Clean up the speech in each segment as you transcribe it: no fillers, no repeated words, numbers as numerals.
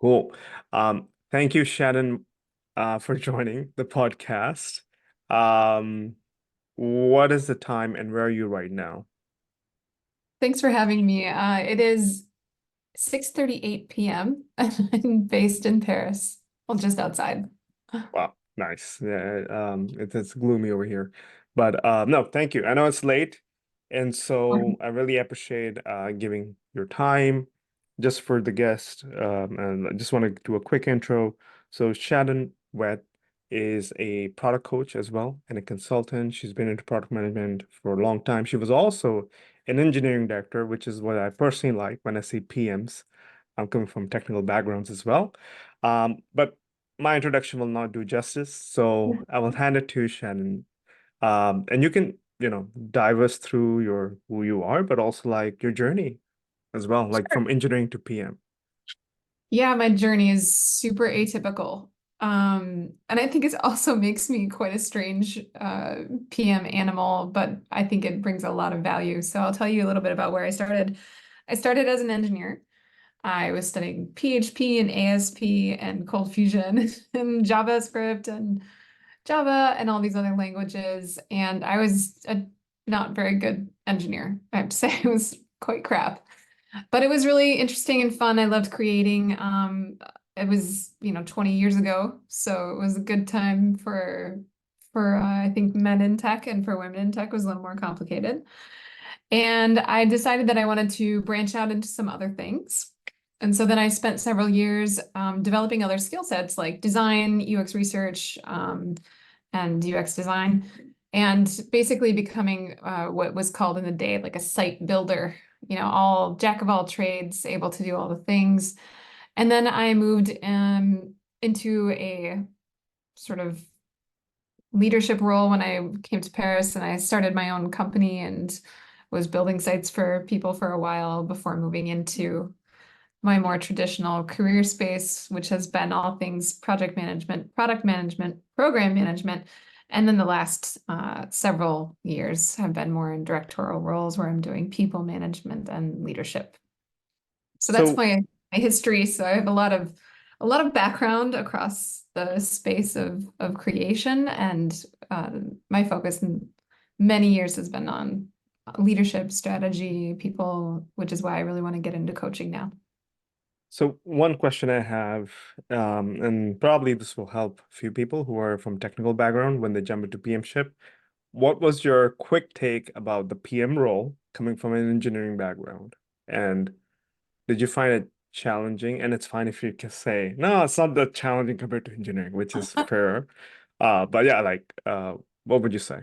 Cool. Thank you, Shannon, for joining the podcast. Um, what is the time and where are you right now? Thanks for having me. It is 6:38 p.m. and I'm based in Paris, well, just outside. Wow, nice. Yeah, it's gloomy over here, but no, thank you. I know it's late, and so I really appreciate giving your time just for the guest. And I just want to do a quick intro. So Shannon Wett is a product coach as well and a consultant. She's been into product management for a long time. She was also an engineering director, which is what I personally like when I see PMs. I'm coming from technical backgrounds as well. But my introduction will not do justice, so I will hand it to Shannon. And you can, dive us through your who you are, but also like your journey as well, like Sure. from engineering to PM. Yeah, my journey is super atypical. And I think it also makes me quite a strange PM animal, but I think it brings a lot of value. So I'll tell you a little bit about where I started. I started as an engineer. I was studying PHP and ASP and Cold Fusion and JavaScript and Java and all these other languages. And I was a not very good engineer. I have to say it was quite crap. But it was really interesting and fun. I loved creating. It was, 20 years ago, so it was a good time for I think men in tech, and for women in tech was a little more complicated. And I decided that I wanted to branch out into some other things. And so then I spent several years developing other skill sets like design, UX research, and UX design, and basically becoming what was called in the day like a site builder, all jack of all trades, able to do all the things. And then I moved into a sort of leadership role when I came to Paris, and I started my own company and was building sites for people for a while before moving into my more traditional career space, which has been all things project management, product management, program management. And then the last several years have been more in directorial roles where I'm doing people management and leadership. So that's So, my history. So I have a lot of background across the space of creation, and my focus in many years has been on leadership, strategy, people, which is why I really want to get into coaching now. so one question I have, and probably this will help a few people who are from technical background when they jump into PM ship. What was your quick take about the PM role coming from an engineering background? And did you find it challenging? And it's fine if you can say, no, it's not that challenging compared to engineering, which is fair. But yeah, what would you say?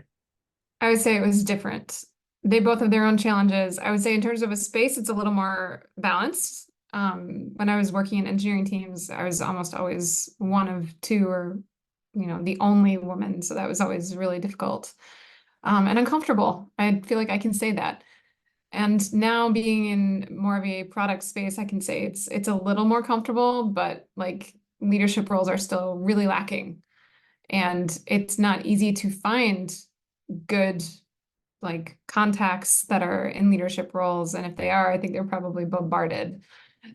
I would say it was different. They both have their own challenges. I would say in terms of a space, it's a little more balanced. When I was working in engineering teams, I was almost always one of two, or, the only woman. So that was always really difficult, and uncomfortable. I feel like I can say that. And now being in more of a product space, I can say it's a little more comfortable, but like leadership roles are still really lacking. And it's not easy to find good like contacts that are in leadership roles. And if they are, I think they're probably bombarded.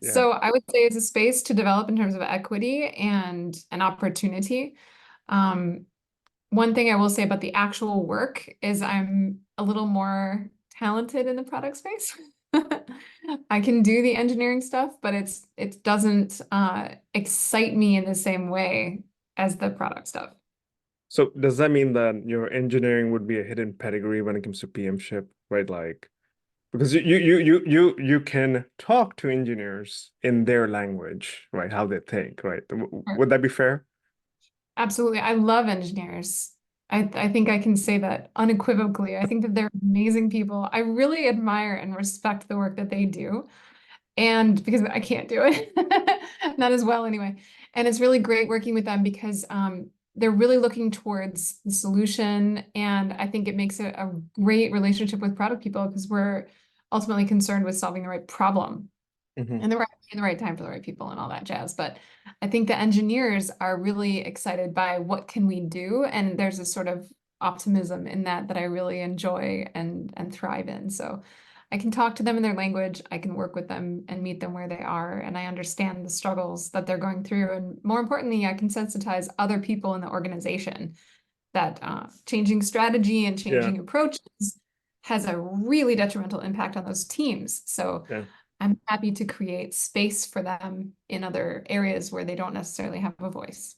Yeah. So I would say it's a space to develop in terms of equity and an opportunity. Um, One thing I will say about the actual work is I'm a little more talented in the product space. I can do the engineering stuff, but it doesn't excite me in the same way as the product stuff. So does that mean that your engineering would be a hidden pedigree when it comes to PM ship, right? Like, because you can talk to engineers in their language, right? How they think, right? Would that be fair? Absolutely. I love engineers. I think I can say that unequivocally. I think that they're amazing people. I really admire and respect the work that they do. And because I can't do it, not as well anyway. And it's really great working with them because they're really looking towards the solution. And I think it makes it a great relationship with product people because we're ultimately concerned with solving the right problem Hmm. and in the right time for the right people and all that jazz. But I think the engineers are really excited by what can we do, and there's a sort of optimism in that I really enjoy and thrive in. So I can talk to them in their language, I can work with them and meet them where they are, and I understand the struggles that they're going through. And more importantly, I can sensitize other people in the organization that changing strategy and Yeah, changing approaches has a really detrimental impact on those teams. So yeah. I'm happy to create space for them in other areas where they don't necessarily have a voice.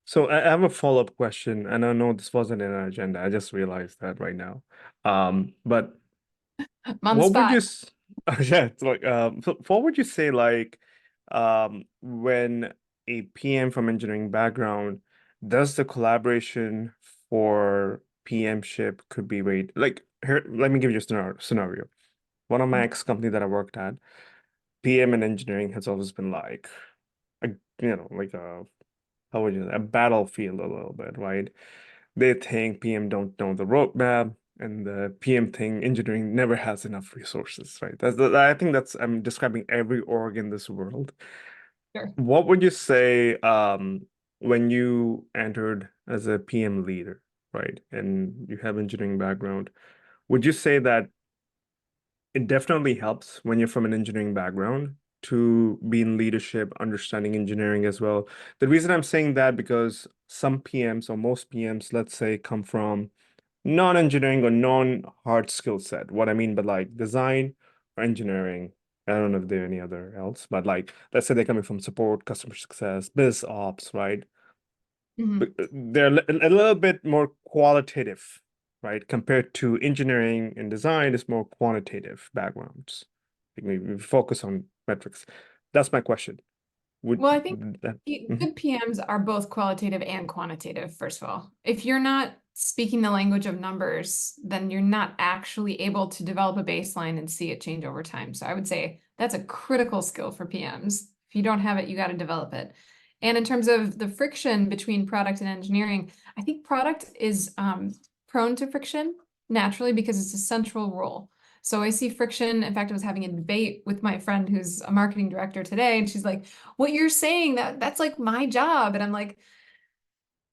So I have a follow-up question, and I know this wasn't in our agenda. I just realized that right now. But I'm on the what would you spot. yeah, it's like so what would you say like when a PM from engineering background does the collaboration for PM ship could be rate like here, let me give you a scenario. One of my ex-company that I worked at, PM and engineering has always been like a like a how would you say, a battlefield a little bit, right? They think PM don't know the roadmap, and the PM thing engineering never has enough resources, right? I think that's I'm describing every org in this world. Sure. What would you say when you entered as a PM leader, right? And you have engineering background, would you say that it definitely helps when you're from an engineering background to be in leadership, understanding engineering as well. The reason I'm saying that because some PMs or most PMs, let's say, come from non-engineering or non-hard skill set. What I mean by like design or engineering. I don't know if there are any other else, but like let's say they're coming from support, customer success, biz ops, right? Mhm. They're a little bit more qualitative, right? Compared to engineering and design is more quantitative backgrounds. Like we focus on metrics. That's my question. Well, I think Would that Mhm. good PMs are both qualitative and quantitative, first of all. If you're not speaking the language of numbers, then you're not actually able to develop a baseline and see it change over time. So I would say that's a critical skill for PMs. If you don't have it, you got to develop it. And in terms of the friction between product and engineering, I think product is prone to friction naturally because it's a central role. So I see friction. In fact, I was having a debate with my friend who's a marketing director today, and she's like, what you're saying that's like my job. And I'm like,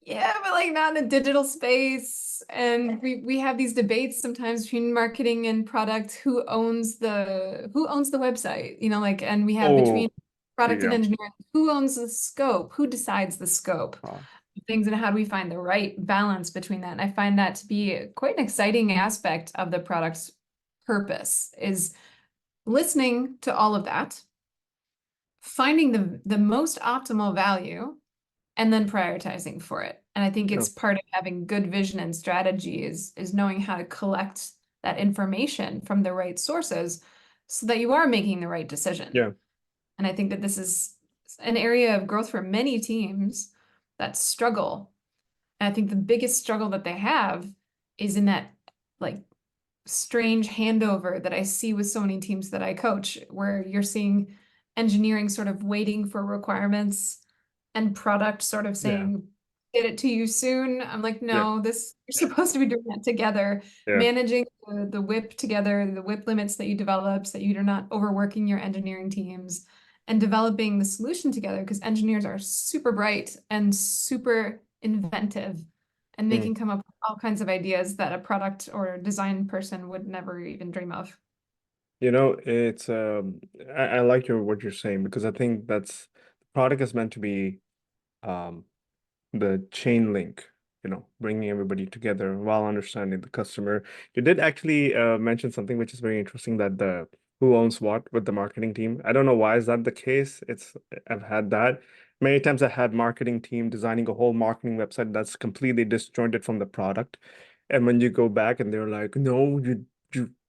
yeah, but like not in a digital space. And we have these debates sometimes between marketing and product, who owns the website, like, and we have between Oh, product and yeah. engineering, who owns the scope, who decides the scope Uh, of things, and how do we find the right balance between that? And I find that to be quite an exciting aspect of the product's purpose is listening to all of that, finding the most optimal value, and then prioritizing for it. And I think yeah, it's part of having good vision and strategy is knowing how to collect that information from the right sources so that you are making the right decision. yeah, And I think that this is an area of growth for many teams that struggle. And I think the biggest struggle that they have is in that like strange handover that I see with so many teams that I coach, where you're seeing engineering sort of waiting for requirements and product sort of yeah, saying, get it to you soon. I'm like, yeah, no, you're supposed to be doing that together, yeah. managing the WIP together, the WIP limits that you develop so that you're not overworking your engineering teams and developing the solution together because engineers are super bright and super inventive and they Mm. can come up with all kinds of ideas that a product or design person would never even dream of. It's I like what you're saying because I think that's the product is meant to be um the chain link, bringing everybody together while understanding the customer. You did actually mention something which is very interesting that the who owns what with the marketing team. I don't know why is that the case. I've had that. Many times I had marketing team designing a whole marketing website that's completely disjointed from the product. And when you go back and they're like, no, you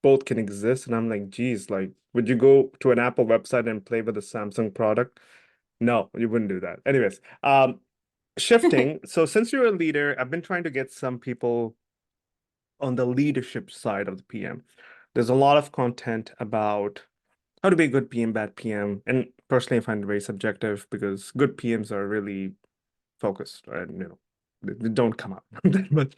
both can exist. And I'm like, geez, like, would you go to an Apple website and play with a Samsung product? No, you wouldn't do that. Anyways, shifting. So since you're a leader, I've been trying to get some people on the leadership side of the PM. There's a lot of content about how to be a good PM, bad PM, and personally, I find it very subjective because good PMs are really focused and they don't come up that much.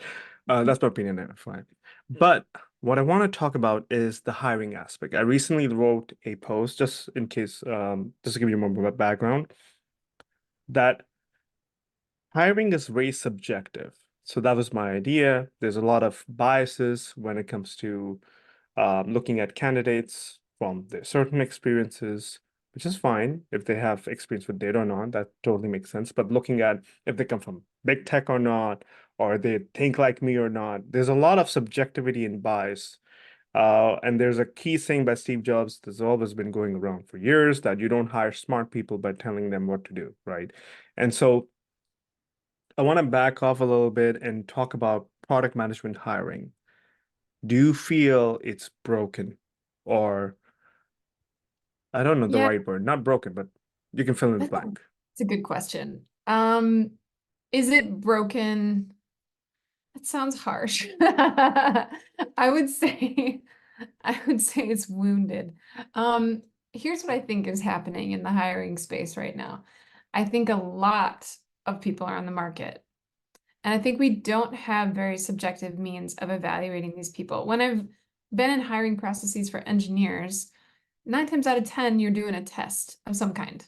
That's my opinion. Fine, but what I want to talk about is the hiring aspect. I recently wrote a post just in case, just to give you more background, that hiring is very subjective. So that was my idea. There's a lot of biases when it comes to looking at candidates from their certain experiences, which is fine if they have experience with data or not, that totally makes sense. But looking at if they come from big tech or not, or they think like me or not, there's a lot of subjectivity and bias. And there's a key saying by Steve Jobs that's always been going around for years that you don't hire smart people by telling them what to do, right? And so I want to back off a little bit and talk about product management hiring. Do you feel it's broken? Or I don't know the Yeah, right word, not broken, but you can fill in the that's blank. a good question. Is it broken? That sounds harsh. I would say I would say it's wounded. Um, Here's what I think is happening in the hiring space right now. I think a lot of people are on the market, and I think we don't have very subjective means of evaluating these people. When I've been in hiring processes for engineers, 9 times out of 10, you're doing a test of some kind.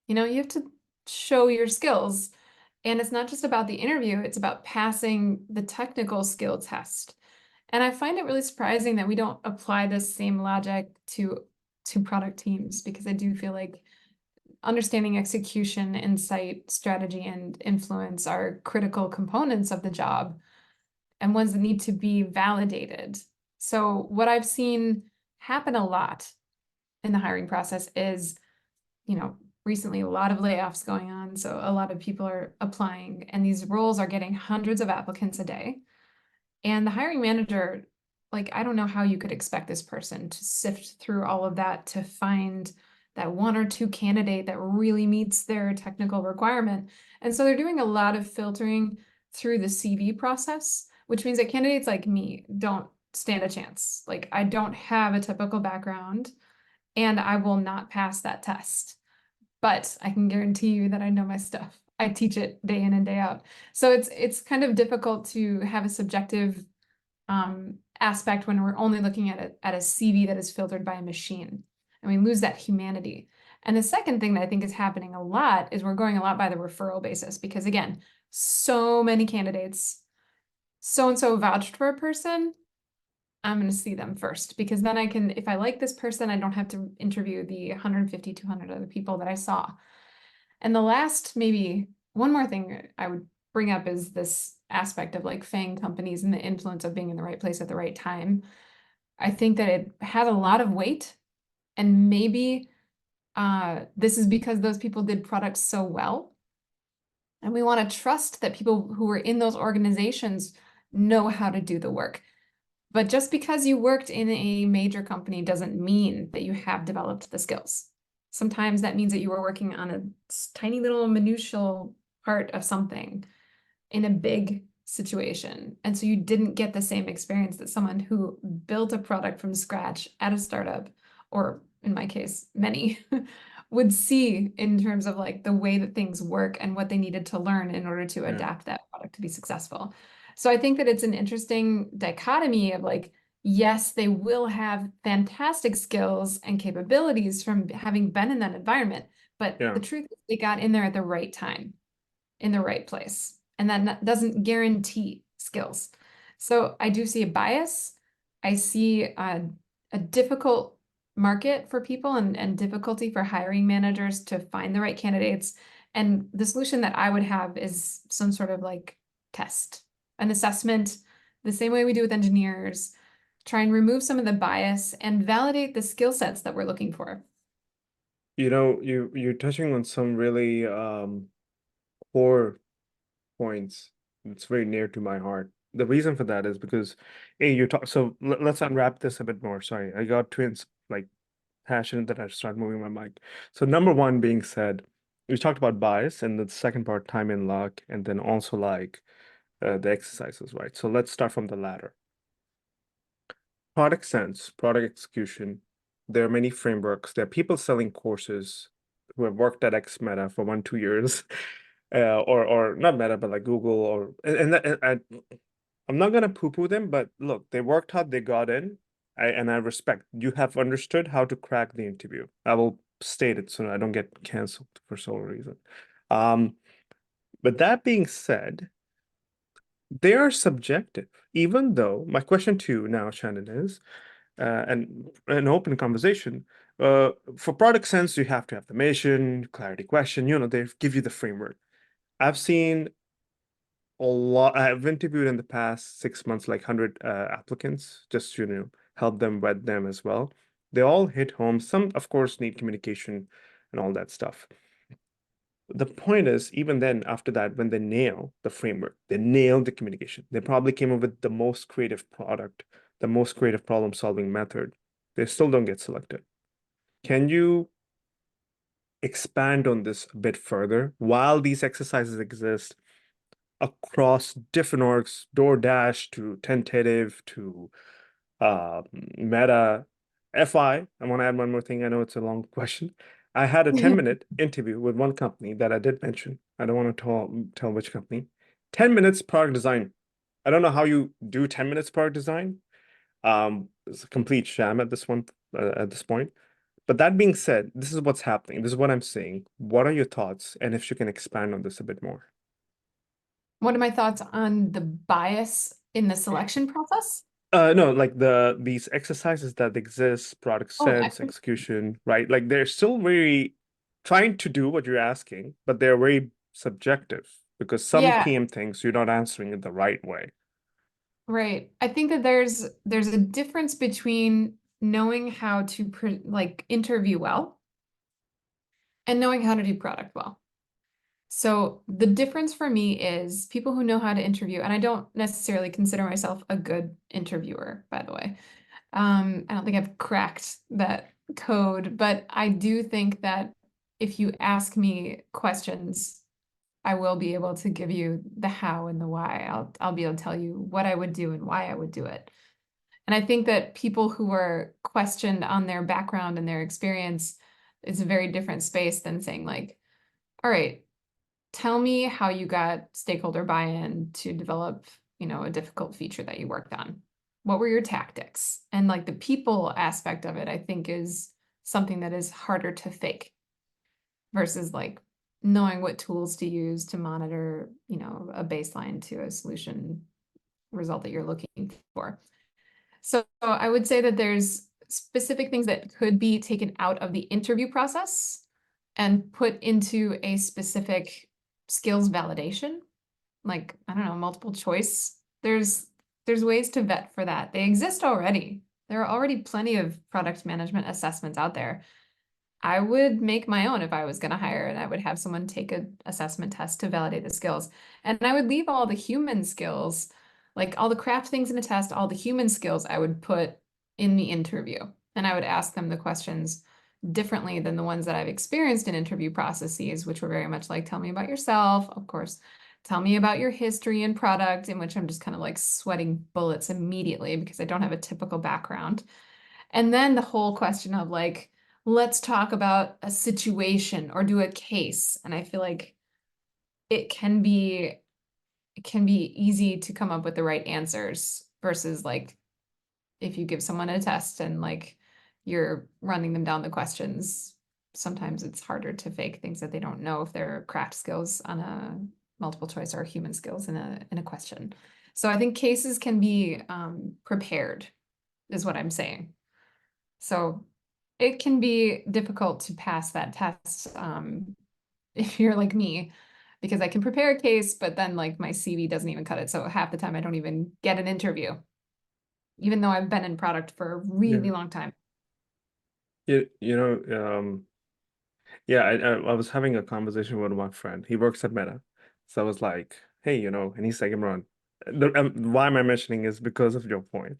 You have to show your skills. And it's not just about the interview, it's about passing the technical skill test. And I find it really surprising that we don't apply this same logic to product teams, because I do feel like understanding execution, insight, strategy, and influence are critical components of the job and ones that need to be validated. So what I've seen happen a lot in the hiring process is, recently a lot of layoffs going on, so a lot of people are applying, and these roles are getting hundreds of applicants a day. And the hiring manager, like, I don't know how you could expect this person to sift through all of that to find that one or two candidate that really meets their technical requirement. And so they're doing a lot of filtering through the CV process, which means that candidates like me don't stand a chance. Like, I don't have a typical background, and I will not pass that test. But I can guarantee you that I know my stuff. I teach it day in and day out. So it's kind of difficult to have a subjective aspect when we're only looking at a CV that is filtered by a machine, and we lose that humanity. And the second thing that I think is happening a lot is we're going a lot by the referral basis, because again, so many candidates, so and so vouched for a person. I'm going to see them first, because then I can, if I like this person, I don't have to interview the 150, 200 other people that I saw. And the last, maybe one more thing I would bring up is this aspect of like FANG companies and the influence of being in the right place at the right time. I think that it has a lot of weight, and maybe this is because those people did products so well. And we want to trust that people who are in those organizations know how to do the work. But just because you worked in a major company doesn't mean that you have developed the skills. Sometimes that means that you were working on a tiny little minutial part of something in a big situation. And so you didn't get the same experience that someone who built a product from scratch at a startup, or in my case, many, would see in terms of like the way that things work and what they needed to learn in order to Yeah. adapt that product to be successful. So I think that it's an interesting dichotomy of like, yes, they will have fantastic skills and capabilities from having been in that environment, but Yeah. the truth is they got in there at the right time, in the right place. And that doesn't guarantee skills. So I do see a bias. I see a difficult market for people, and difficulty for hiring managers to find the right candidates. And the solution that I would have is some sort of like test, an assessment, the same way we do with engineers, try and remove some of the bias and validate the skill sets that we're looking for. You're touching on some really core points. It's very near to my heart. The reason for that is because, hey, you talk. So let's unwrap this a bit more. Sorry, I got twins like passionate that I start moving my mic. So number one being said, we talked about bias, and the second part, time and luck, and then also like the exercises, right? So let's start from the latter. Product sense, product execution. There are many frameworks. There are people selling courses who have worked at X Meta for 1, 2 years, or not Meta, but like Google, or I'm not gonna poo-poo them, but look, they worked hard, they got in, and I respect. You have understood how to crack the interview. I will state it so I don't get canceled for sole reason. Um, but that being said, they are subjective. Even though my question to you now, Shannon, is and an open conversation. For product sense, you have to have the mission, clarity question, they give you the framework. I've seen a lot. I've interviewed in the past 6 months, like 100 applicants, just to, help them vet them as well. They all hit home. Some, of course, need communication and all that stuff. The point is, even then, after that, when they nail the framework, they nail the communication, they probably came up with the most creative product, the most creative problem-solving method. They still don't get selected. Can you expand on this a bit further? While these exercises exist across different orgs, DoorDash to Tentative to Meta, FI. I want to add one more thing. I know it's a long question. I had a 10-minute interview with one company that I did mention. I don't want to tell which company. 10 minutes product design. I don't know how you do 10 minutes product design. It's a complete sham at this point. But that being said, this is what's happening. This is what I'm saying. What are your thoughts? And if you can expand on this a bit more. What are my thoughts on the bias in the selection process? No, like these exercises that exist, product Oh, sense, execution, right? Like they're still very trying to do what you're asking, but they're very subjective because some yeah, PM thinks you're not answering it the right way. right. I think that there's a difference between knowing how to like interview well and knowing how to do product well. So the difference for me is people who know how to interview, and I don't necessarily consider myself a good interviewer, by the way. I don't think I've cracked that code, but I do think that if you ask me questions, I will be able to give you the how and the why. I'll be able to tell you what I would do and why I would do it. And I think that people who are questioned on their background and their experience is a very different space than saying like, all right, tell me how you got stakeholder buy-in to develop, a difficult feature that you worked on. What were your tactics? And like the people aspect of it, I think is something that is harder to fake versus like knowing what tools to use to monitor, a baseline to a solution result that you're looking for. So I would say that there's specific things that could be taken out of the interview process and put into a specific skills validation, like, I don't know, multiple choice. There's ways to vet for that. They exist already. There are already plenty of product management assessments out there. I would make my own if I was going to hire, and I would have someone take an assessment test to validate the skills. And I would leave all the human skills, like all the craft things in a test, all the human skills I would put in the interview. And I would ask them the questions differently than the ones that I've experienced in interview processes, which were very much like, tell me about yourself, of course, tell me about your history and product, in which I'm just kind of like sweating bullets immediately because I don't have a typical background. And then the whole question of like, let's talk about a situation or do a case. And I feel like it can be easy to come up with the right answers versus like if you give someone a test and like you're running them down the questions, sometimes it's harder to fake things that they don't know if they're craft skills on a multiple choice or human skills in a question. So I think cases can be prepared, is what I'm saying. So it can be difficult to pass that test if you're like me, because I can prepare a case, but then like my CV doesn't even cut it. So half the time I don't even get an interview, even though I've been in product for a Yeah. really long time. Yeah, I was having a conversation with my friend. He works at Meta. So I was like, hey, and he's like, Imran, why am I mentioning is because of your point.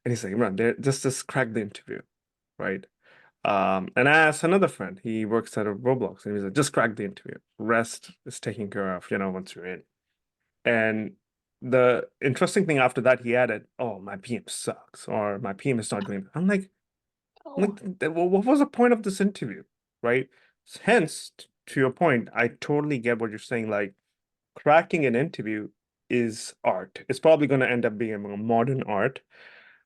And he's like, Imran, just crack the interview, right? And I asked another friend, he works at a Roblox, and he's like, just crack the interview. Rest is taken care of, once you're in. And the interesting thing after that, he added, oh, my PM sucks, or my PM is not doing. I'm like, Oh. what was the point of this interview, right? Hence, to your point, I totally get what you're saying. Like, cracking an interview is art. It's probably going to end up being a modern art.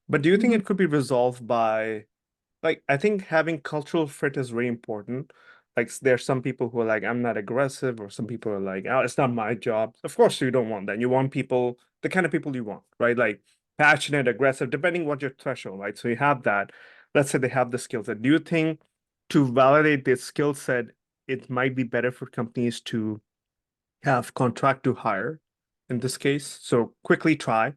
But do you think Mhm. it could be resolved by, like, I think having cultural fit is very important. Like, there's some people who are like, I'm not aggressive, or some people are like, oh, it's not my job. Of course, you don't want that. You want people, the kind of people you want, right? Like, passionate, aggressive, depending what your threshold, right? So you have that. Let's say they have the skill set. Do you think to validate this skill set, it might be better for companies to have contract to hire in this case? So quickly try,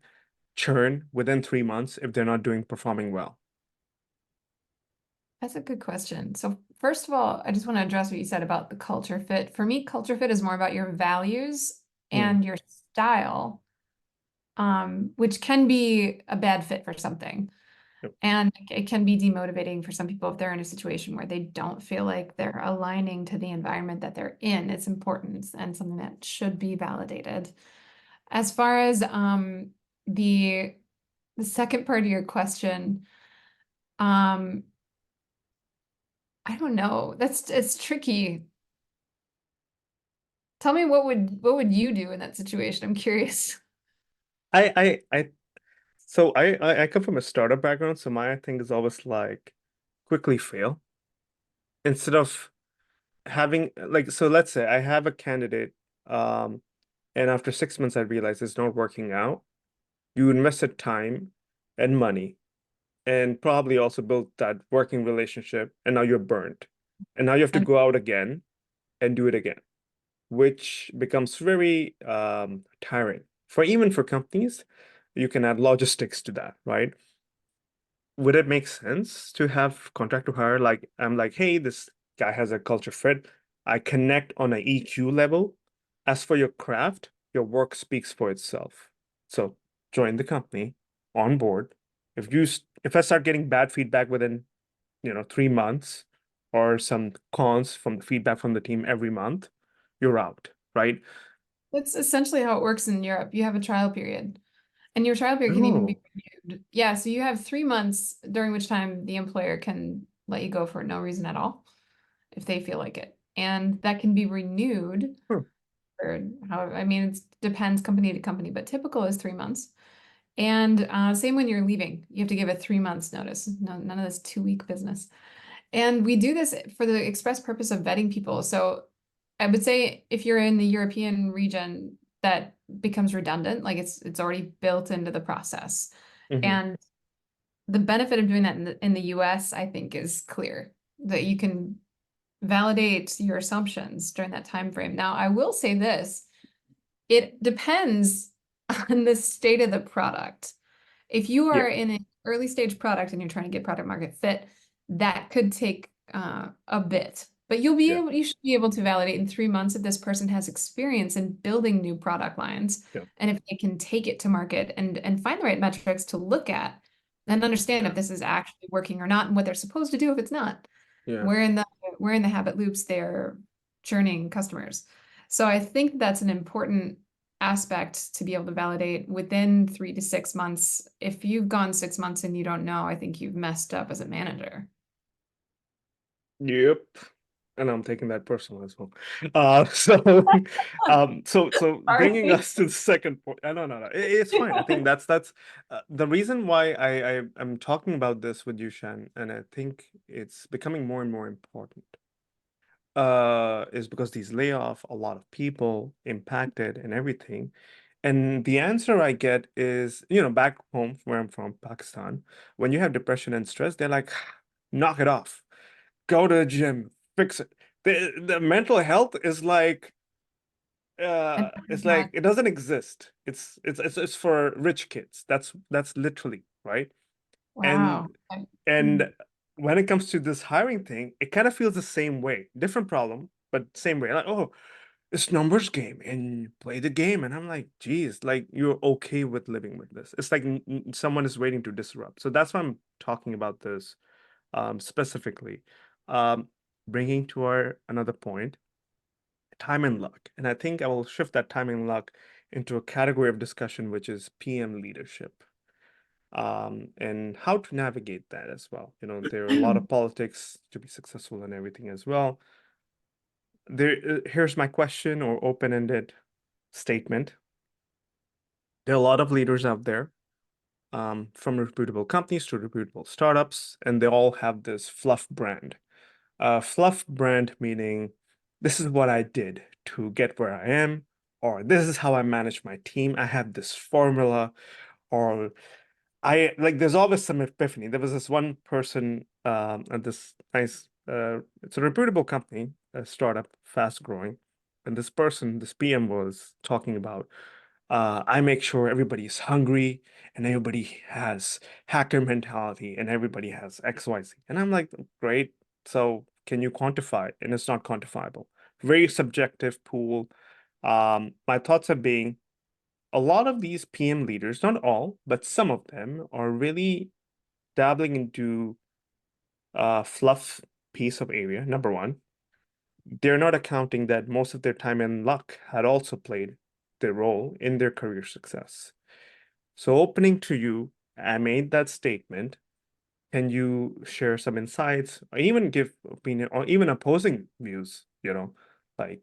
churn within 3 months if they're not doing performing well. That's a good question. So first of all, I just want to address what you said about the culture fit. For me, culture fit is more about your values Hmm. and your style, which can be a bad fit for something. Yep. And it can be demotivating for some people if they're in a situation where they don't feel like they're aligning to the environment that they're in. It's important and something that should be validated. As far as the the second part of your question, um, I don't know. It's tricky. Tell me what would you do in that situation? I'm curious. I so I come from a startup background, so my thing is always like quickly fail instead of having like, so let's say I have a candidate, um and after 6 months I realize it's not working out. You invested time and money and probably also built that working relationship, and now you're burnt. And now you have to And go out again and do it again, which becomes very tiring. For even for companies, you can add logistics to that, right? Would it make sense to have contract to hire? Like, I'm like, hey, this guy has a culture fit. I connect on a EQ level. As for your craft, your work speaks for itself. So join the company, on board. If I start getting bad feedback within 3 months, or some cons from the feedback from the team every month, you're out, right? that's essentially how it works in Europe. You have a trial period, and your trial period can even be Oh, renewed. Yeah, so you have 3 months during which time the employer can let you go for no reason at all if they feel like it. And that can be renewed huh. or however, I mean, it depends company to company, but typical is 3 months. And same when you're leaving, you have to give a 3 months notice. No, none of this 2 week business. And we do this for the express purpose of vetting people. So I would say if you're in the European region, that becomes redundant, like it's already built into the process. Mhm. And the benefit of doing that in the US, I think, is clear that you can validate your assumptions during that time frame. Now, I will say this, it depends on the state of the product. If you Yeah, are in an early stage product and you're trying to get product market fit, that could take a bit. But yeah, you should be able to validate in 3 months if this person has experience in building new product lines yeah, and if they can take it to market and find the right metrics to look at and understand yeah, if this is actually working or not and what they're supposed to do if it's not. yeah. Where in the where in the habit loops they're churning customers. So I think that's an important aspect to be able to validate within 3 to 6 months. If you've gone 6 months and you don't know, I think you've messed up as a manager. Yep. And I'm taking that personal as well. So, so bringing Sorry. us to the second point. No, no, no. It's fine. I think that's the reason why I'm talking about this with you, Shan, and I think it's becoming more and more important. Is because these layoff a lot of people impacted and everything. And the answer I get is, back home where I'm from, Pakistan, when you have depression and stress, they're like, knock it off, go to the gym, fix it. The mental health is like, And it's that, like it doesn't exist. It's for rich kids. That's literally right. wow. And and when it comes to this hiring thing, it kind of feels the same way. Different problem, but same way. Like, oh, it's numbers game and play the game. And I'm like, geez, like you're okay with living with this. It's like someone is waiting to disrupt. So that's why I'm talking about this specifically. Um, Bringing to our another point, time and luck. And I think I will shift that time and luck into a category of discussion, which is PM leadership, and how to navigate that as well. There are a lot of politics to be successful and everything as well. Here's my question or open-ended statement. There are a lot of leaders out there, from reputable companies to reputable startups, and they all have this fluff brand. Fluff brand meaning this is what I did to get where I am, or this is how I manage my team. I have this formula, or I like there's always some epiphany. There was this one person at this nice it's a reputable company, a startup, fast growing, and this person, this PM was talking about I make sure everybody is hungry and everybody has hacker mentality and everybody has XYZ. And I'm like, great. So can you quantify it? And it's not quantifiable. Very subjective pool. My thoughts are being a lot of these PM leaders, not all, but some of them are really dabbling into fluff piece of area, number one. They're not accounting that most of their time and luck had also played their role in their career success. So opening to you, I made that statement. Can you share some insights or even give opinion or even opposing views, like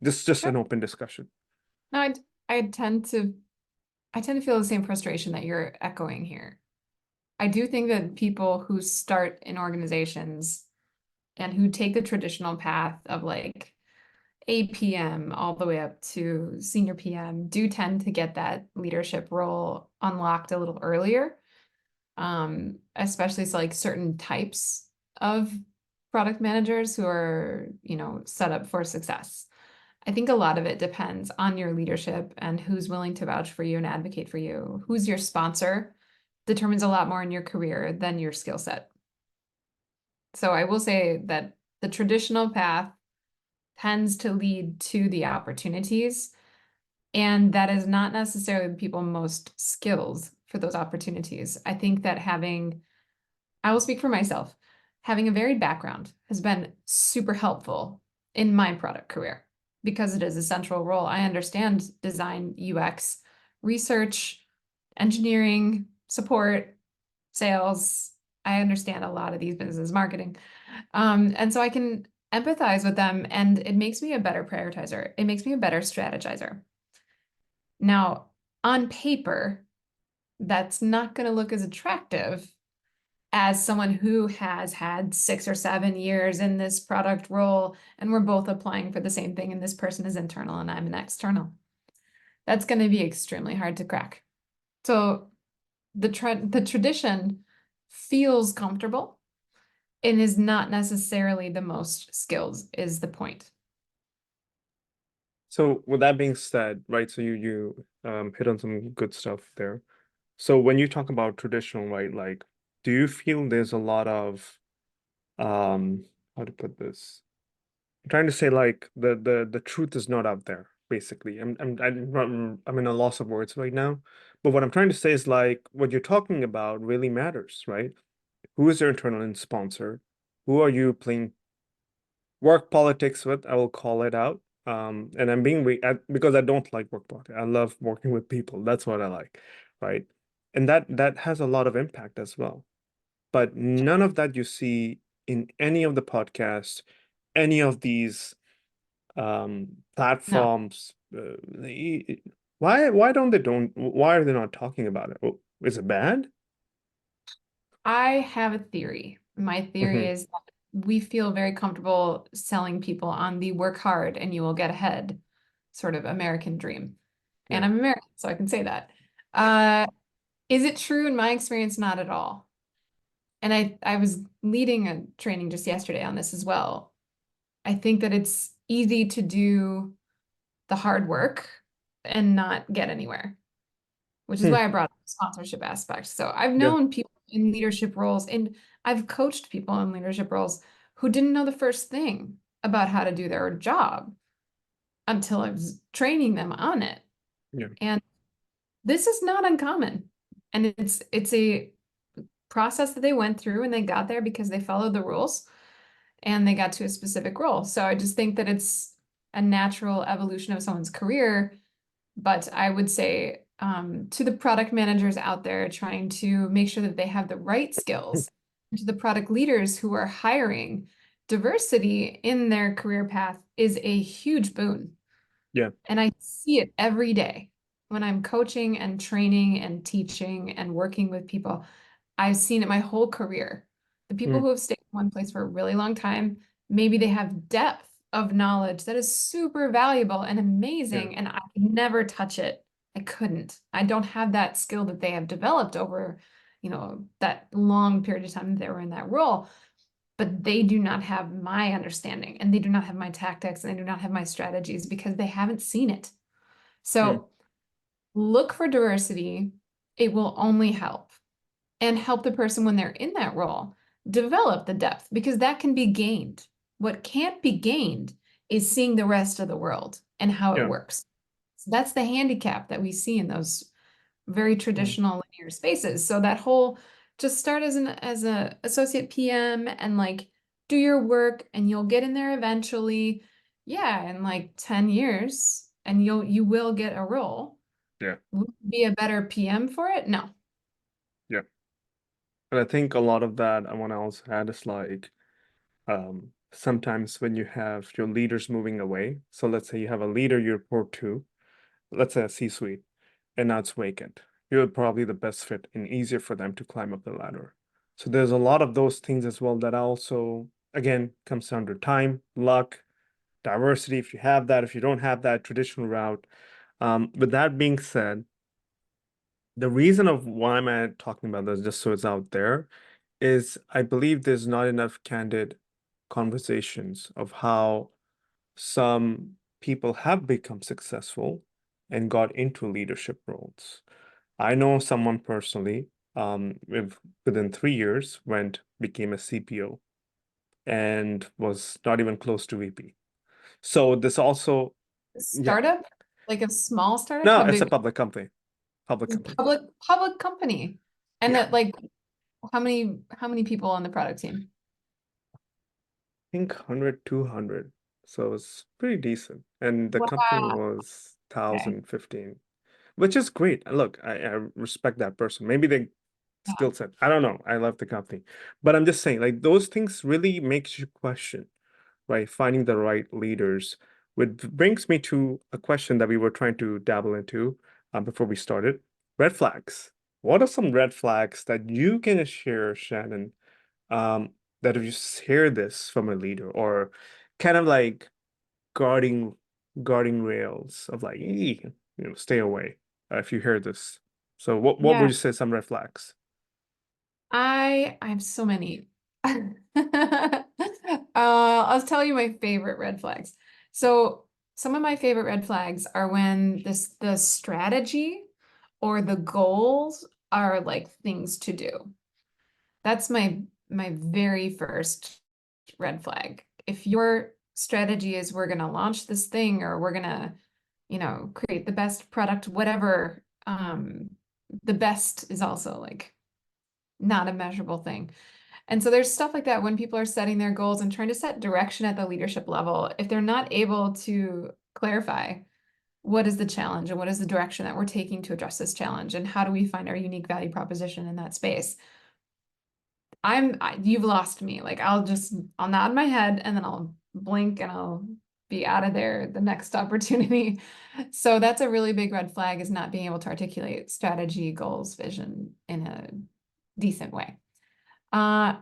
this is just Sure. an open discussion. No, I tend to I tend to feel the same frustration that you're echoing here. I do think that people who start in organizations and who take the traditional path of like APM all the way up to senior PM do tend to get that leadership role unlocked a little earlier. Especially so like certain types of product managers who are, set up for success. I think a lot of it depends on your leadership and who's willing to vouch for you and advocate for you. Who's your sponsor determines a lot more in your career than your skill set. So I will say that the traditional path tends to lead to the opportunities, and that is not necessarily the people most skills for those opportunities. I think that I will speak for myself, having a varied background has been super helpful in my product career because it is a central role. I understand design, UX, research, engineering, support, sales. I understand a lot of these businesses, marketing. And so I can empathize with them, and it makes me a better prioritizer. It makes me a better strategizer. Now, on paper, that's not going to look as attractive as someone who has had 6 or 7 years in this product role, and we're both applying for the same thing, and this person is internal and I'm an external. That's going to be extremely hard to crack. So the tradition feels comfortable and is not necessarily the most skills, is the point. So with that being said, right, so you hit on some good stuff there. So when you talk about traditional, right, like do you feel there's a lot of how to put this? I'm trying to say like the truth is not out there, basically. I'm in a loss of words right now. But what I'm trying to say is like what you're talking about really matters, right? Who is your internal sponsor? Who are you playing work politics with? I will call it out. And I'm being because I don't like work politics. I love working with people. That's what I like, right? And that has a lot of impact as well. But none of that you see in any of the podcasts, any of these No, platforms. Why are they not talking about it? Oh, is it bad? I have a theory. My theory Hmm. is that we feel very comfortable selling people on the work hard and you will get ahead sort of American dream. And Yeah. I'm American, so I can say that. Uh, is it true in my experience? Not at all. And I was leading a training just yesterday on this as well. I think that it's easy to do the hard work and not get anywhere, which is Hmm. why I brought up the sponsorship aspect. So I've Yeah. known people in leadership roles and I've coached people in leadership roles who didn't know the first thing about how to do their job until I was training them on it. Yeah. And this is not uncommon. And it's a process that they went through and they got there because they followed the rules and they got to a specific role. So I just think that it's a natural evolution of someone's career. But I would say to the product managers out there trying to make sure that they have the right skills, and to the product leaders who are hiring, diversity in their career path is a huge boon. Yeah. And I see it every day when I'm coaching and training and teaching and working with people. I've seen it my whole career. The people Mm. who have stayed in one place for a really long time, maybe they have depth of knowledge that is super valuable and Yeah. amazing, and I could never touch it. I couldn't. I don't have that skill that they have developed over that long period of time that they were in that role, but they do not have my understanding and they do not have my tactics and they do not have my strategies because they haven't seen it. Mm. So look for diversity. It will only help and help the person when they're in that role develop the depth because that can be gained. What can't be gained is seeing the rest of the world and how it Yeah. works. So that's the handicap that we see in those very Mm. traditional linear spaces. So that whole just start as a associate PM and like do your work and you'll get in there eventually. Yeah, in like 10 years and you will get a role. Yeah. Will you be a better PM for it? No. Yeah. And I think a lot of that I want to also add is like sometimes when you have your leaders moving away, so let's say you have a leader you report to, let's say a C-suite, and now it's vacant. You're probably the best fit and easier for them to climb up the ladder. So there's a lot of those things as well that also, again, comes down to time, luck, diversity. If you have that, if you don't have that traditional route. With that being said, the reason of why am I talking about this, just so it's out there, is I believe there's not enough candid conversations of how some people have become successful and got into leadership roles. I know someone personally, within 3 years, became a CPO and was not even close to VP. So this also, yeah, Startup? Like a small startup? no, How it's a big? public company, public company. Public company. And Yeah, that like how many people on the product team? think 100, 200. So it's pretty decent. And the company Wow. was Okay. 1015, which is great. And look, I respect that person. Maybe they Yeah. skill set. I don't know. I love the company. But I'm just saying, like those things really makes you question, right? Finding the right leaders. Which brings me to a question that we were trying to dabble into before we started. Red flags. What are some red flags that you can share, Shannon, um, that if you hear this from a leader or kind of like guarding guarding rails of like, stay away if you hear this. So what would Yeah. you say some red flags? I have so many. I'll tell you my favorite red flags. So some of my favorite red flags are when the strategy or the goals are like things to do. That's my very first red flag. If your strategy is we're gonna launch this thing or we're gonna, create the best product, whatever, the best is also like not a measurable thing. And so there's stuff like that when people are setting their goals and trying to set direction at the leadership level, if they're not able to clarify what is the challenge and what is the direction that we're taking to address this challenge and how do we find our unique value proposition in that space, you've lost me. Like I'll nod my head and then I'll blink and I'll be out of there the next opportunity. So that's a really big red flag is not being able to articulate strategy, goals, vision in a decent way. Uh,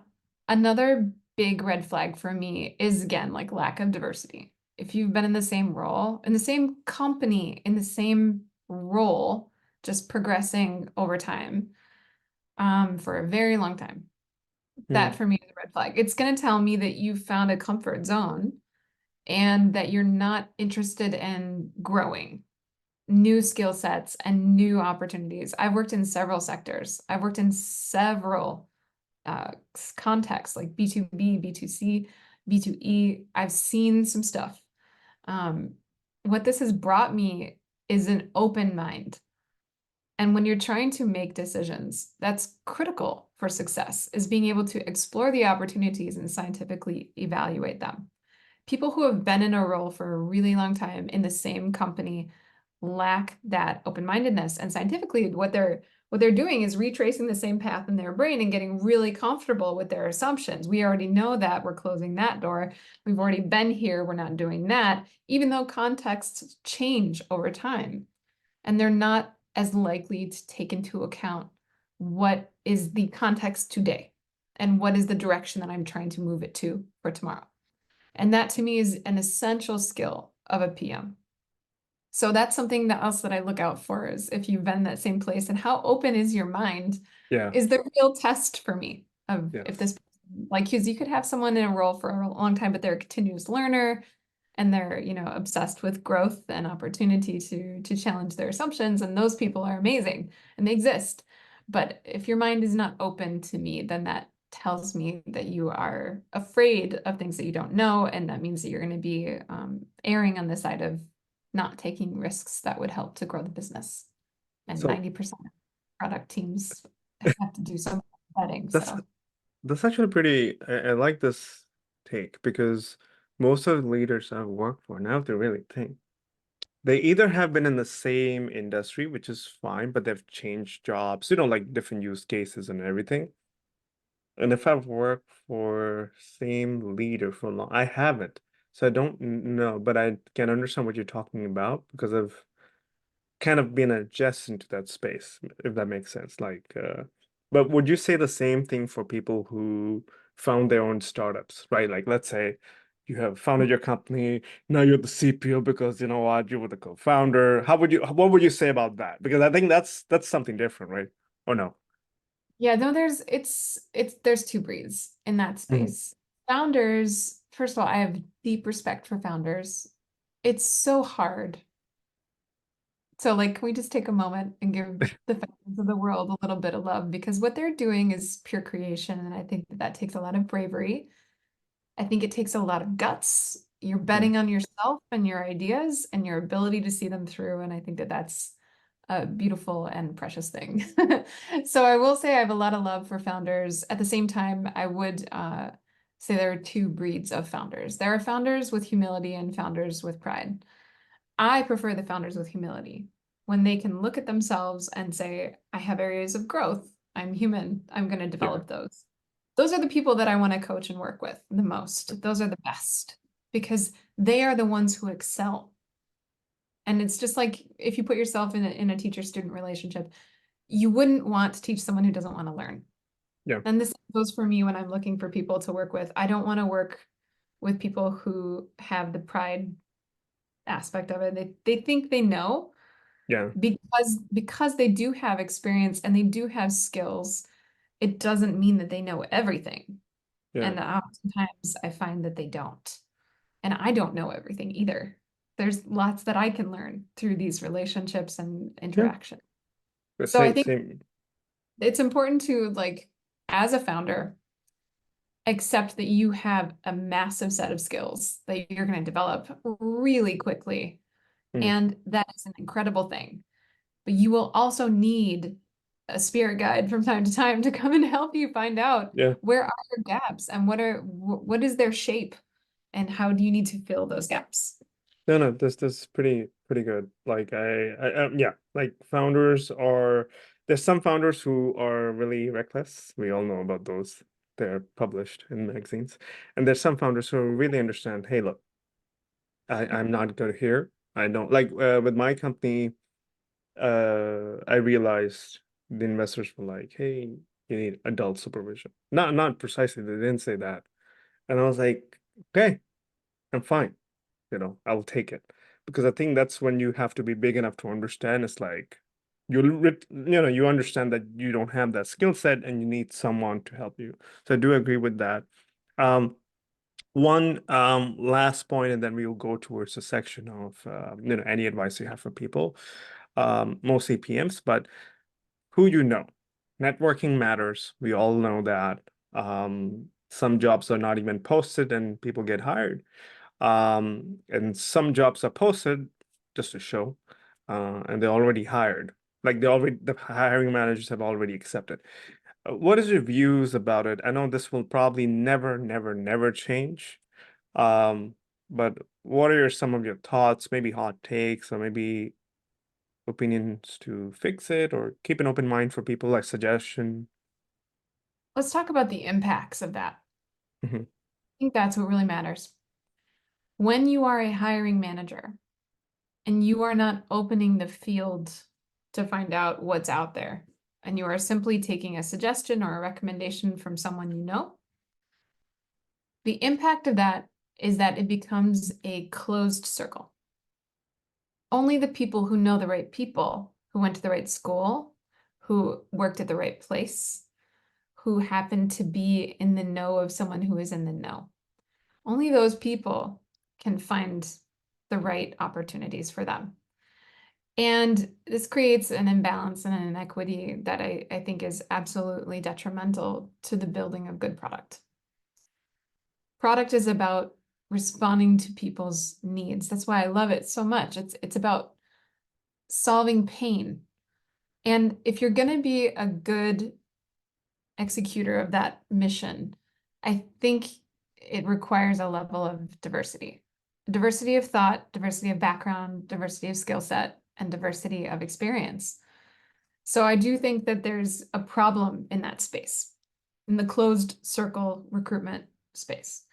Another big red flag for me is again like lack of diversity. If you've been in the same role, in the same company, in the same role, just progressing over time, for a very long time, that Hmm. for me is a red flag. It's going to tell me that you found a comfort zone and that you're not interested in growing new skill sets and new opportunities. I've worked in several sectors. I've worked in several uh, contexts like B2B, B2C, B2E. I've seen some stuff. Um, what this has brought me is an open mind. And when you're trying to make decisions, that's critical for success, is being able to explore the opportunities and scientifically evaluate them. People who have been in a role for a really long time in the same company lack that open-mindedness. And scientifically, what they're doing is retracing the same path in their brain and getting really comfortable with their assumptions. We already know that we're closing that door. We've already been here. We're not doing that, even though contexts change over time. And they're not as likely to take into account what is the context today and what is the direction that I'm trying to move it to for tomorrow. And that to me is an essential skill of a PM. So that's something that else that I look out for is if you've been in that same place and how open is your mind Yeah. is the real test for me of if Yes. this, like, because you could have someone in a role for a long time, but they're a continuous learner and they're, obsessed with growth and opportunity to challenge their assumptions. And those people are amazing and they exist. But if your mind is not open to me, then that tells me that you are afraid of things that you don't know. And that means that you're going to be erring on the side of not taking risks that would help to grow the business. And So 90% of product teams have to do some vetting. that's So that's actually pretty. I like this take because most of the leaders I've worked for now, they really think they either have been in the same industry, which is fine, but they've changed jobs, like different use cases and everything. And if I've worked for same leader for long, I haven't. So I don't know, but I can understand what you're talking about because I've kind of been adjacent to that space, if that makes sense. But would you say the same thing for people who found their own startups, right? Like, let's say you have founded your company, now you're the CPO because you know what, you were the co-founder. What would you say about that? Because I think that's something different, right? Or no? yeah, no, there's two breeds in that Mhm. space. Founders, first of all, I have deep respect for founders. It's so hard. So, like, can we just take a moment and give the founders of the world a little bit of love because what they're doing is pure creation, and I think that that takes a lot of bravery. I think it takes a lot of guts. You're Mhm. betting on yourself and your ideas and your ability to see them through, and I think that that's a beautiful and precious thing. So I will say I have a lot of love for founders. At the same time, I would say there are two breeds of founders. There are founders with humility and founders with pride. I prefer the founders with humility when they can look at themselves and say, I have areas of growth. I'm human. I'm going to Yeah, develop those. Those are the people that I want to coach and work with the most. Those are the best because they are the ones who excel. And it's just like if you put yourself in a teacher-student relationship, you wouldn't want to teach someone who doesn't want to learn. yeah, And this goes for me when I'm looking for people to work with. I don't want to work with people who have the pride aspect of it. They think they know yeah, because they do have experience and they do have skills. It doesn't mean that they know everything. yeah, And oftentimes I find that they don't. And I don't know everything either. There's lots that I can learn through these relationships and yeah. interaction. The So I same, think same. it's important to, like, as a founder, accept that you have a massive set of skills that you're going to develop really quickly. Mm, And that is an incredible thing. But you will also need a spirit guide from time to time to come and help you find out yeah. where are your gaps and what is their shape and how do you need to fill those gaps. No, no, this is pretty good. Like yeah, like founders are there's some founders who are really reckless. We all know about those. They're published in magazines. And there's some founders who really understand, hey, look, I'm not good here. I don't like with my company, I realized the investors were like, hey, you need adult supervision. Not precisely, they didn't say that. And I was like, okay, I'm fine. I'll take it because I think that's when you have to be big enough to understand. It's like you understand that you don't have that skill set and you need someone to help you. So I do agree with that. Um, one last point, and then we will go towards the section of any advice you have for people, mostly PMs, but who you know. Networking matters. We all know that. Some jobs are not even posted and people get hired. And some jobs are posted just to show, and they're already hired. Like the hiring managers have already accepted. What is your views about it? I know this will probably never, never, never change. Um, but what are some of your thoughts, maybe hot takes, or maybe opinions to fix it, or keep an open mind for people, like suggestion? Let's talk about the impacts of that. Mhm. I think that's what really matters. When you are a hiring manager and you are not opening the field to find out what's out there, and you are simply taking a suggestion or a recommendation from someone you know, the impact of that is that it becomes a closed circle. only the people who know the right people, who went to the right school, who worked at the right place, who happen to be in the know of someone who is in the know. Only those people can find the right opportunities for them. And this creates an imbalance and an inequity that I think is absolutely detrimental to the building of good product. Product is about responding to people's needs. That's why I love it so much. It's about solving pain. And if you're going to be a good executor of that mission, I think it requires a level of diversity. Diversity of thought, diversity of background, diversity of skill set, and diversity of experience. So I do think that there's a problem in that space, in the closed circle recruitment space.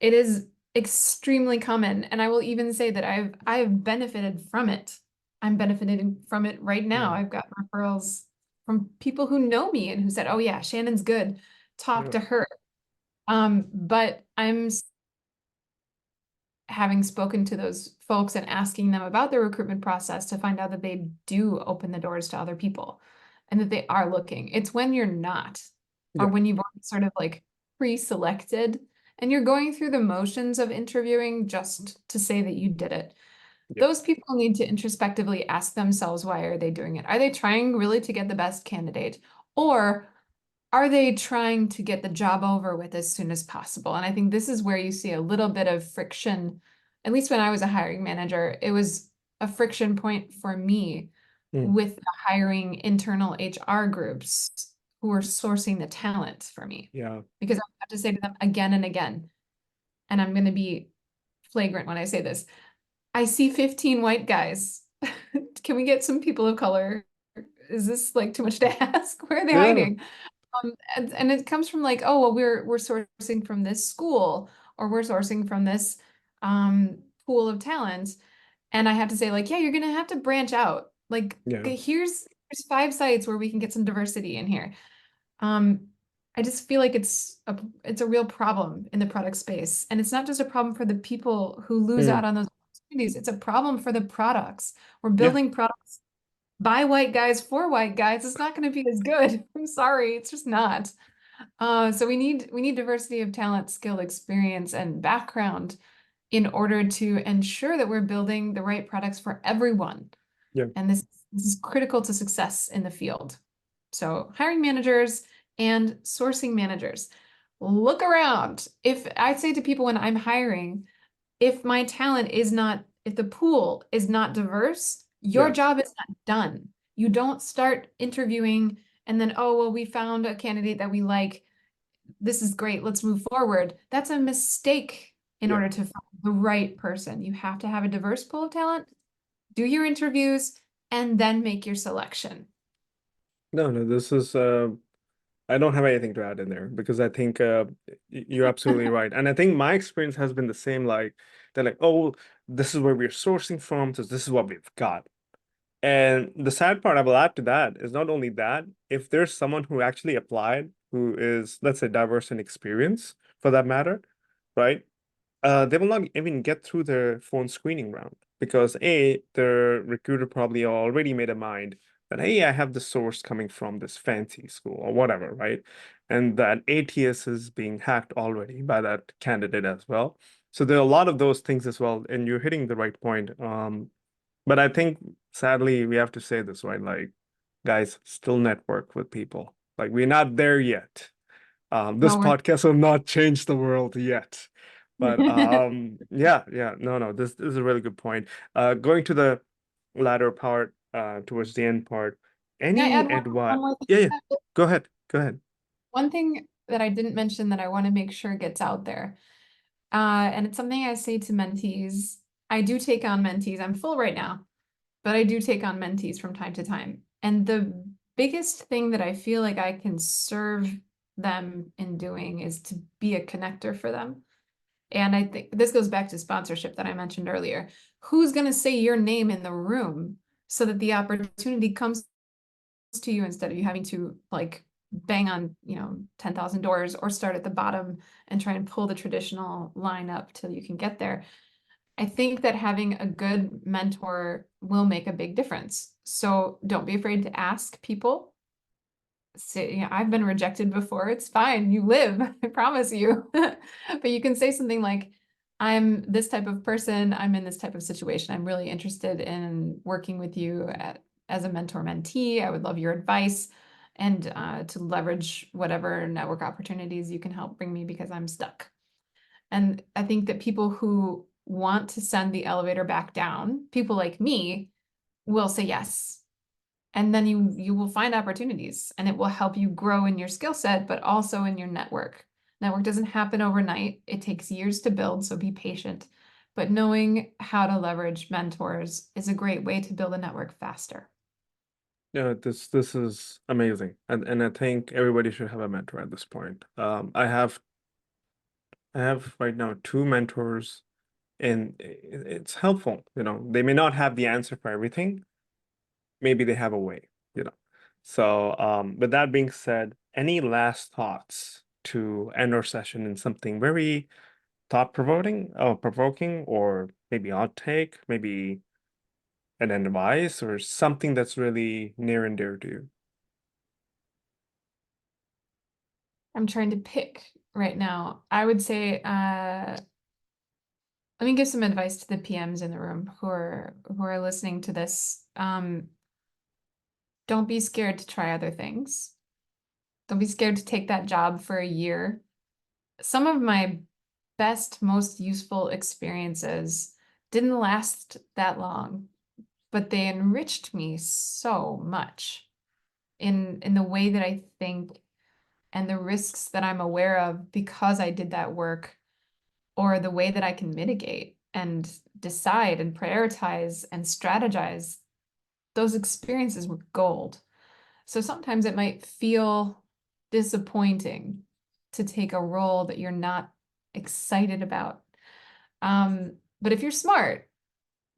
It is extremely common, and I will even say that I've benefited from it. I'm benefiting from it right now. Yeah. I've got referrals from people who know me and who said, "Oh yeah, Shannon's good. Talk Yeah. to her." But I'm having spoken to those folks and asking them about their recruitment process to find out that they do open the doors to other people and that they are looking. It's when you're not, or Yeah. when you've already sort of like pre-selected and you're going through the motions of interviewing just to say that you did it. Yeah. Those people need to introspectively ask themselves, why are they doing it? Are they trying really to get the best candidate? Or are they trying to get the job over with as soon as possible? And I think this is where you see a little bit of friction. At least when I was a hiring manager, it was a friction point for me Mm. with the hiring internal HR groups who were sourcing the talent for me. Yeah. Because I have to say to them again and again, and I'm going to be flagrant when I say this. I see 15 white guys. Can we get some people of color? Is this like too much to ask? Where are they Yeah. hiding? And it comes from like, oh, well, we're sourcing from this school, or we're sourcing from this pool of talent. And I have to say, like, yeah, you're gonna have to branch out. Like, Yeah. okay, here's 5 sites where we can get some diversity in here. Um, I just feel like it's a real problem in the product space. And it's not just a problem for the people who lose Mm. out on those opportunities, it's a problem for the products. We're Yeah. building products by white guys for white guys. It's not going to be as good. I'm sorry, it's just not. So we need diversity of talent, skill, experience, and background in order to ensure that we're building the right products for everyone. Yeah. And this is critical to success in the field. So hiring managers and sourcing managers, look around. If I say to people when I'm hiring, if my talent is not, if the pool is not diverse, your Yeah. job is not done. You don't start interviewing and then, oh, well, we found a candidate that we like. This is great. Let's move forward. That's a mistake in Yeah. order to find the right person. You have to have a diverse pool of talent, do your interviews, and then make your selection. No, no, this is I don't have anything to add in there because I think you're absolutely right. And I think my experience has been the same, like they're like, oh, this is where we're sourcing from, so this is what we've got. And the sad part I will add to that is not only that, if there's someone who actually applied who is, let's say, diverse in experience for that matter, right? They will not even get through the phone screening round because A, the recruiter probably already made a mind that, hey, I have the source coming from this fancy school or whatever, right? And that ATS is being hacked already by that candidate as well. So there are a lot of those things as well, and you're hitting the right point. But I think sadly we have to say this, right? Like, guys, still network with people. Like, we're not there yet. This No, we're podcast will not change the world yet. But yeah, yeah, no, no, this is a really good point. Going to the latter part, towards the end part, Can I any add advice? one more Yeah, yeah, thing? go ahead, go ahead. One thing that I didn't mention that I want to make sure gets out there. And it's something I say to mentees. I do take on mentees. I'm full right now, but I do take on mentees from time to time. And the biggest thing that I feel like I can serve them in doing is to be a connector for them. And I think this goes back to sponsorship that I mentioned earlier. Who's going to say your name in the room so that the opportunity comes to you instead of you having to like bang on, 10,000 doors or start at the bottom and try and pull the traditional line up till you can get there. I think that having a good mentor will make a big difference. So don't be afraid to ask people. Say, you know, I've been rejected before. It's fine. You live, I promise you. But you can say something like, I'm this type of person. I'm in this type of situation. I'm really interested in working with you as a mentor mentee. I would love your advice and to leverage whatever network opportunities you can help bring me because I'm stuck. And I think that people who want to send the elevator back down, people like me, will say yes. And then you will find opportunities and it will help you grow in your skill set, but also in your network. Network doesn't happen overnight. It takes years to build, so be patient. But knowing how to leverage mentors is a great way to build a network faster. Yeah, this is amazing, and I think everybody should have a mentor at this point. I have right now two mentors, and it's helpful. They may not have the answer for everything. Maybe they have a way. You know. So, but that being said, any last thoughts to end our session in something very provoking, or maybe odd take, maybe an advice, or something that's really near and dear to you? I'm trying to pick right now. I would say, let me give some advice to the PMs in the room who are listening to this. Don't be scared to try other things. Don't be scared to take that job for a year. Some of my best, most useful experiences didn't last that long, but they enriched me so much in the way that I think and the risks that I'm aware of because I did that work, or the way that I can mitigate and decide and prioritize and strategize. Those experiences were gold. So sometimes it might feel disappointing to take a role that you're not excited about. But if you're smart,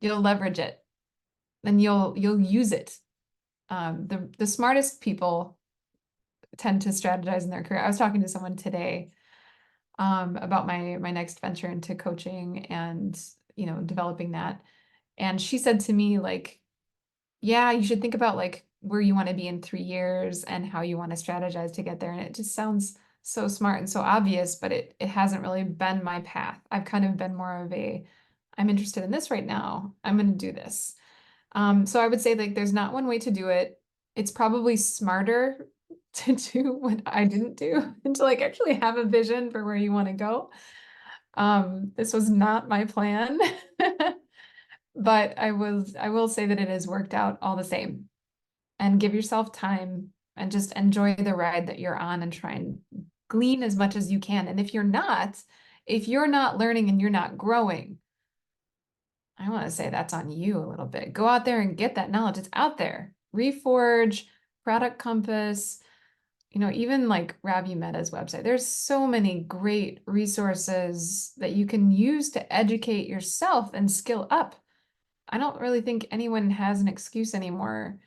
you'll leverage it and you'll use it. The smartest people tend to strategize in their career. I was talking to someone today about my next venture into coaching and developing that. And she said to me, like, yeah, you should think about like where you want to be in 3 years and how you want to strategize to get there. And it just sounds so smart and so obvious, but it hasn't really been my path. I've kind of been more of I'm interested in this right now. I'm going to do this. So I would say like there's not one way to do it. It's probably smarter to do what I didn't do and to like actually have a vision for where you want to go. This was not my plan. But I will say that it has worked out all the same. And give yourself time and just enjoy the ride that you're on and try and glean as much as you can. And if you're not learning and you're not growing, I want to say that's on you a little bit. Go out there and get that knowledge. It's out there. Reforge, Product Compass, even like Ravi Mehta's website. There's so many great resources that you can use to educate yourself and skill up. I don't really think anyone has an excuse anymore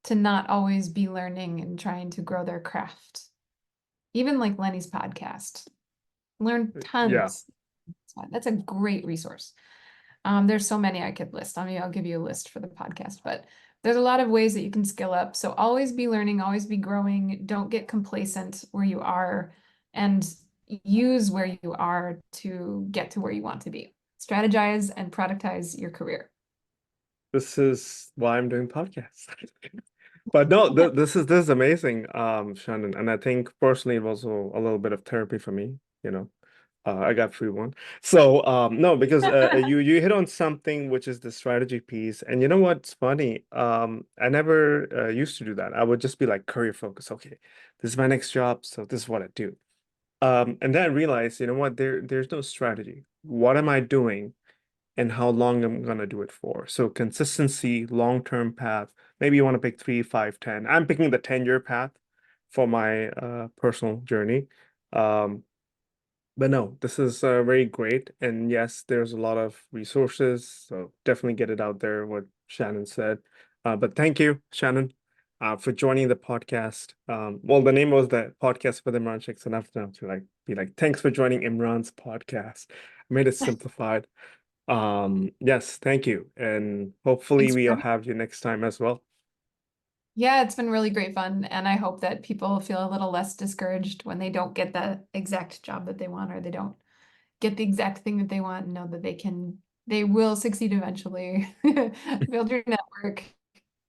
to not always be learning and trying to grow their craft. Even like Lenny's podcast, learn Yeah. tons. That's a great resource. There's so many I could list. I mean, I'll give you a list for the podcast, but there's a lot of ways that you can skill up. So always be learning, always be growing. Don't get complacent where you are and use where you are to get to where you want to be. Strategize and productize your career. This is why I'm doing podcasts. But no, this is amazing, Shannon. And I think personally it was also a little bit of therapy for me, you know. I got free one. So no, because you hit on something which is the strategy piece. And you know what's funny? I never used to do that. I would just be like career focused. Okay, this is my next job, so this is what I do. And then I realized, you know what, there's no strategy. What am I doing and how long I'm gonna do it for? So consistency, long-term path. Maybe you want to pick 3, 5, 10. I'm picking the 10-year path for my personal journey. Um, but no, this is very great. And yes, there's a lot of resources, so definitely get it out there, what Shannon said. But thank you, Shannon, for joining the podcast. Well, the name was the podcast for the Imran Sheikhs, enough now to like be like, thanks for joining Imran's podcast. I made it simplified. Yes, thank you. And hopefully Thanks for we'll having. have you next time as well. Yeah, it's been really great fun, and I hope that people feel a little less discouraged when they don't get the exact job that they want, or they don't get the exact thing that they want, and know that they will succeed eventually. Build your network,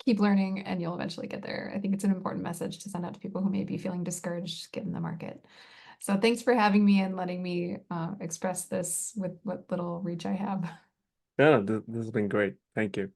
keep learning, and you'll eventually get there. I think it's an important message to send out to people who may be feeling discouraged given the market. So thanks for having me and letting me express this with what little reach I have. Yeah, this has been great. Thank you.